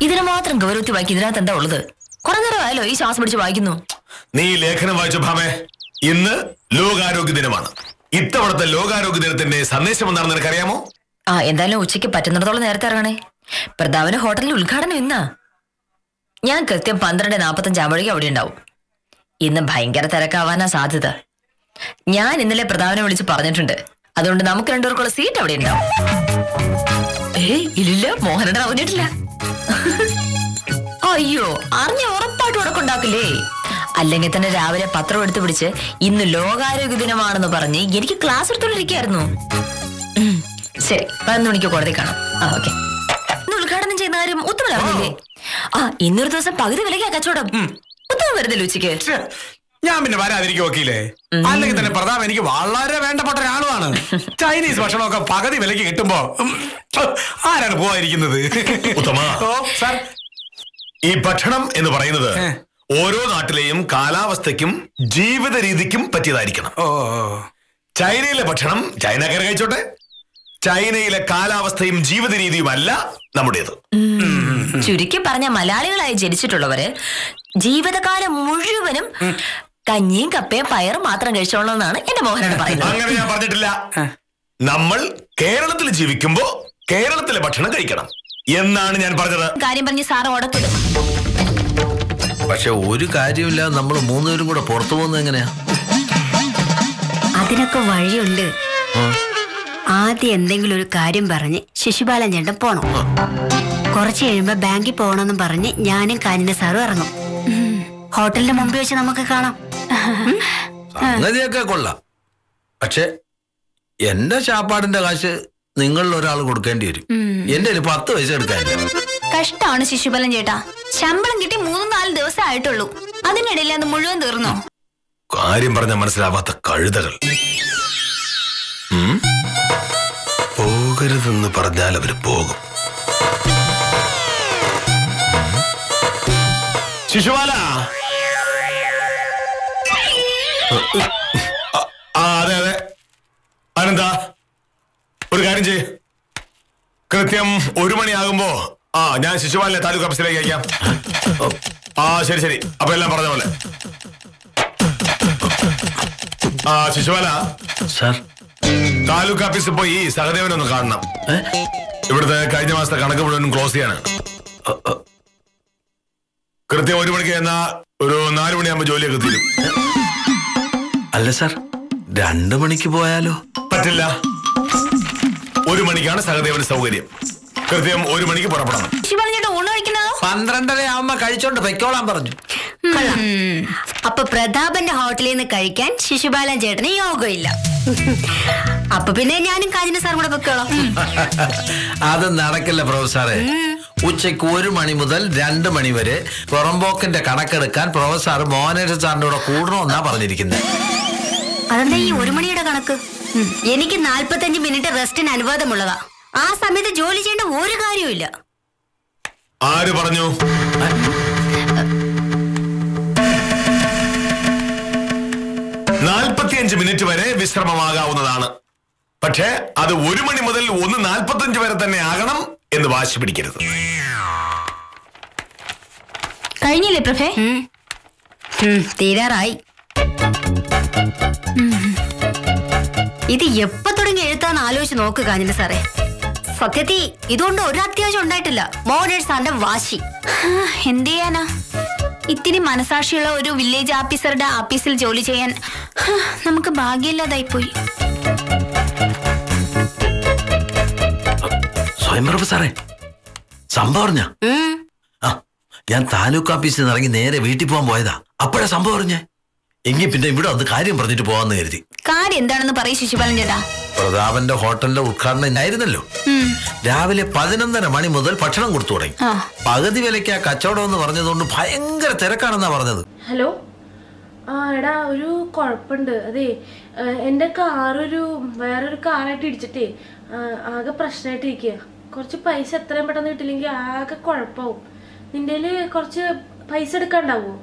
ഇതിനെ മാത്രം ഗൗരവത്തിൽ വായിക്കും. ഇതിനകത്ത് എന്താ ഉള്ളത്? കുറെ നേരമായല്ലോ ഈ ശ്വാസം പിടിച്ച് വായിക്കുന്നു. നീ ലേഖനം വായിച്ചു ഭാമേ. ഇന്ന് ലോകാരോഗ്യ ദിനമാണ്. ഇത്തവണത്തെ ലോകാരോഗ്യ ദിനത്തിന്റെ സന്ദേശം എന്താണെന്ന് നിനക്കറിയാമോ? എന്തായാലും ഉച്ചയ്ക്ക് പറ്റുന്നിടത്തോളം നേരത്തെ ഇറങ്ങണേ. പ്രതാപന്റെ ഹോട്ടലിൽ ഉദ്ഘാടനം ഇന്നാ. ഞാൻ കൃത്യം 12:45 ആവുമ്പോഴേക്കും അവിടെ ഉണ്ടാവും. ഇന്ന് ഭയങ്കര തിരക്കാവാനാ സാധ്യത. ഞാൻ ഇന്നലെ പ്രതാപനെ വിളിച്ച് പറഞ്ഞിട്ടുണ്ട്. അതുകൊണ്ട് നമുക്ക് രണ്ടുപേർക്കുള്ള സീറ്റ് അവിടെ ഉണ്ടാവും. ഇല്ല, മോഹനൻ അറിഞ്ഞിട്ടില്ല. അയ്യോ, അറിഞ്ഞ ഉറപ്പായിട്ട് ഉടക്കുണ്ടാക്കില്ലേ? അല്ലെങ്കിൽ തന്നെ രാവിലെ പത്രം എടുത്ത് പിടിച്ച് ഇന്ന് ലോകാരോഗ്യ ദിനമാണെന്ന് പറഞ്ഞ് എനിക്ക് ക്ലാസ് എടുത്തോണ്ടിരിക്കായിരുന്നു. ശരി, 11 മണിക്ക് കോടതി കാണാം. ഓക്കെ. ഇന്ന് ഉദ്ഘാടനം ചെയ്യുന്ന കാര്യം ഉത്തമ അറിഞ്ഞില്ലേ? ഇന്നൊരു ദിവസം പകുതി വിലക്കാ കച്ചവടം. ഉത്തമ വരുന്നില്ല ഉച്ചയ്ക്ക്. ഞാൻ പിന്നെ വരാതിരിക്കും വക്കീലേ. അല്ലെങ്കിൽ തന്നെ പ്രതാപ് എനിക്ക് വളരെ വേണ്ടപ്പെട്ട ഒരാളുമാണ്. ചൈനീസ് ഭക്ഷണമൊക്കെ പകുതി വിലക്ക് കിട്ടുമ്പോ ആരാണ് പോവാതിരിക്കുന്നത്? സാർ, ഈ ഭക്ഷണം എന്ന് പറയുന്നത് ഓരോ നാട്ടിലെയും കാലാവസ്ഥയ്ക്കും ജീവിത രീതിക്കും പറ്റിയതായിരിക്കണം. ചൈനയിലെ ഭക്ഷണം ചൈനക്കാർ കഴിച്ചോട്ടെ. ചൈനയിലെ കാലാവസ്ഥയും ജീവിത രീതിയും അല്ല നമ്മുടേത്. ചുരുക്കി പറഞ്ഞ മലയാളികളായി ജനിച്ചിട്ടുള്ളവര് ജീവിതകാലം മുഴുവനും കഞ്ഞിയും കപ്പയും പയറും മാത്രം കഴിച്ചോളണമെന്നാണ് എന്റെ മോഹനോട് പറയുന്നത്. അങ്ങനെ ഞാൻ പറഞ്ഞിട്ടില്ല. നമ്മൾ കേരളത്തിൽ ജീവിക്കുമ്പോ കേരളത്തിലെ ഭക്ഷണം കഴിക്കണം എന്നാണ് ഞാൻ പറഞ്ഞത്. കാര്യം പറഞ്ഞ് സാറ് ഓടത്തില്ല. പക്ഷെ ഒരു കാര്യമില്ല, നമ്മൾ മൂന്നുപേരും കൂടെ പുറത്തു പോകുന്നത് എങ്ങനെയാ? അതിനൊക്കെ വഴിയുണ്ട്. ആദ്യം എന്തെങ്കിലും ഒരു കാര്യം പറഞ്ഞ് ശിശുപാലൻ ചേട്ടൻ പോണം. കുറച്ച് കഴിയുമ്പോ ബാങ്കിൽ പോകണമെന്നും പറഞ്ഞ് ഞാനും കാനിന സാറും ഇറങ്ങും. ഹോട്ടലിന്റെ മുമ്പിൽ വെച്ച് നമുക്ക് കാണാം. സംഗതിയൊക്കെ കൊള്ളാം. പക്ഷെ എന്റെ ചാപ്പാടിന്റെ കാശ് നിങ്ങളിൽ ഒരാൾ കൊടുക്കേണ്ടി വരും. എന്റെ 10 പൈസ എടുക്കാനില്ല. കഷ്ടമാണ് ശിശുപാലൻ ചേട്ടാ. ശമ്പളം കിട്ടി 3-4 ദിവസം ആയിട്ടുള്ളൂ. അതിനിടയിൽ അത് മുഴുവൻ തീർന്നോ? കാര്യം പറഞ്ഞ മനസ്സിലാവാത്ത കഴുതകൾ. പോകരുതെന്ന് പറഞ്ഞാൽ അവര് പോകും. ശിശുപാല, അതെ അതെ. അനന്താ, ഒരു കാര്യം ചെയ്യ്. കൃത്യം 1 മണിയാകുമ്പോ ഞാൻ ശിശുപാലിനെ താലൂക്ക് ഓഫീസിലേക്ക് അയക്കാം. ശരി ശരി. അപ്പൊ എല്ലാം പറഞ്ഞ പോലെ. ശിശുപാല സാർ, താലൂക്ക് ഓഫീസിൽ പോയി സഹദേവനൊന്ന് കാണണം. ഇവിടുത്തെ കഴിഞ്ഞ മാസത്തെ കണക്ക് മുഴുവൻ ക്ലോസ് ചെയ്യാനാണ്. കൃത്യം 1 മണിക്ക് എന്നാ ഒരു 4 മണിയാകുമ്പോ ജോലിയൊക്കെ തീരും. അല്ല സാർ, 2 മണിക്ക് പോയാലോ? പറ്റില്ല. 1 മണിക്കാണ് സഹദേവന് സൗകര്യം. കൃത്യം 1 മണിക്ക് പുറപ്പെടണം. 12:30 ആവുമ്പോ കഴിച്ചോണ്ട് പൊയ്ക്കോളാൻ പറഞ്ഞു. അപ്പൊ പ്രതാപന്റെ ഹോട്ടലിൽ നിന്ന് കഴിക്കാൻ ശിശുപാലൻ ചേട്ടന് യോഗമില്ല. അപ്പൊ പിന്നെ ഞാനും കാജിന സാറും കൂടെ പൊയ്ക്കോളാം. അത് നടക്കില്ല പ്രൊഫസറെ. ഉച്ചയ്ക്ക് 1 മണി മുതൽ 2 മണി വരെ പുറമ്പോക്കിന്റെ കണക്കെടുക്കാൻ പ്രൊഫസർ മോഹനേശ്വര സാറിന്റെ കൂടെ കൂടണമെന്നാ പറഞ്ഞിരിക്കുന്നത്. അതെന്താ ഈ 1 മണിയുടെ കണക്ക്? എനിക്ക് 45 മിനിറ്റ് റെസ്റ്റിന് അനുവാദമുള്ളതാ. ആ സമയത്ത് ജോലി ചെയ്യേണ്ട ഒരു കാര്യമില്ല. ആര് പറഞ്ഞു? 45 മിനിറ്റ് വരെ വിശ്രമമാകാവുന്നതാണ്. പക്ഷേ അത് 1 മണി മുതൽ 1:45 വരെ തന്നെ ആകണം എന്ന് വാശി പിടിക്കരുത്. കഴിഞ്ഞില്ലേ പ്രഭേ? തീരാറായി. ഇത് എപ്പോ തുടങ്ങി എഴുത്താന്ന് ആലോചിച്ച് നോക്ക് കാഞ്ഞിന സാറേ. സത്യത്തിൽ ഇതുകൊണ്ട് ഒരു അത്യാവശ്യം ഉണ്ടായിട്ടില്ല. മോഹനേഷ് സാറിന്റെ വാശി. എന്ത് ചെയ്യാനാ? ഇത്തിരി മനസാക്ഷിയുള്ള ഒരു വില്ലേജ് ഓഫീസറുടെ ഓഫീസിൽ ജോലി ചെയ്യാൻ നമുക്ക് ഭാഗ്യമില്ലാതായി പോയി. സ്വയംപ്രഭ സാറേ, സംഭവം അറിഞ്ഞ? ഞാൻ താലൂക്ക് ഓഫീസിൽ നിന്ന് ഇറങ്ങി നേരെ വീട്ടിൽ പോകാൻ പോയതാ. അപ്പോഴാ സംഭവം അറിഞ്ഞേ. എങ്കിൽ പിന്നെ ഇവിടെ ഒന്ന് കാര്യം പറഞ്ഞിട്ട് പോവാന്ന് കരുതി. കാര്യം എന്താണെന്ന് പറയും ശിശുപാലൻ ചേട്ടാ. പ്രതാപന്റെ ഹോട്ടലിന്റെ ഉദ്ഘാടനം ഇന്നായിരുന്നല്ലോ. രാവിലെ 11:30 മണി മുതൽ ഭക്ഷണം കൊടുത്തു തുടങ്ങി. പകുതി വിലയ്ക്ക് കച്ചവടം എന്ന് പറഞ്ഞതുകൊണ്ട് ഭയങ്കര തിരക്കാണെന്നാ പറഞ്ഞത്. ഹലോ, എടാ ഒരു കുഴപ്പമുണ്ട്. അതെ, എന്റെ വേറൊരു കാറായിട്ട് ഇടിച്ചിട്ടേ ആകെ പ്രശ്നമായിട്ടിരിക്കുക. കുറച്ച് പൈസ എത്രയും പെട്ടെന്ന് കിട്ടില്ലെങ്കിൽ ആകെ കുഴപ്പമാവും. നിന്റെ കുറച്ച് പൈസ എടുക്കാണ്ടാവോ?